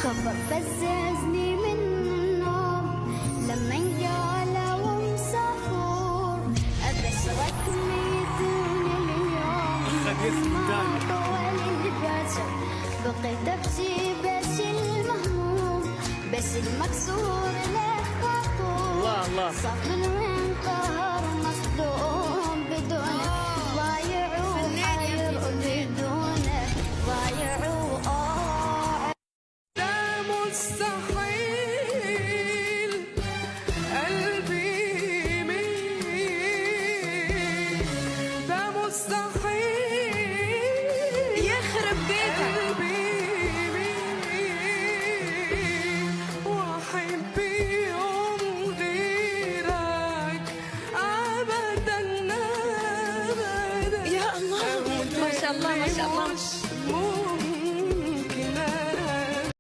خبر فززني من النوم لما انقال ومسافور ابشرك ميتون اليوم ما طول البشر بقيت ابكي بس المهموم بس المكسور له خاطر صف من قهر مصدوم بدونه ضايع وحير بدونه ضايع ما شاء الله ما شاء الله.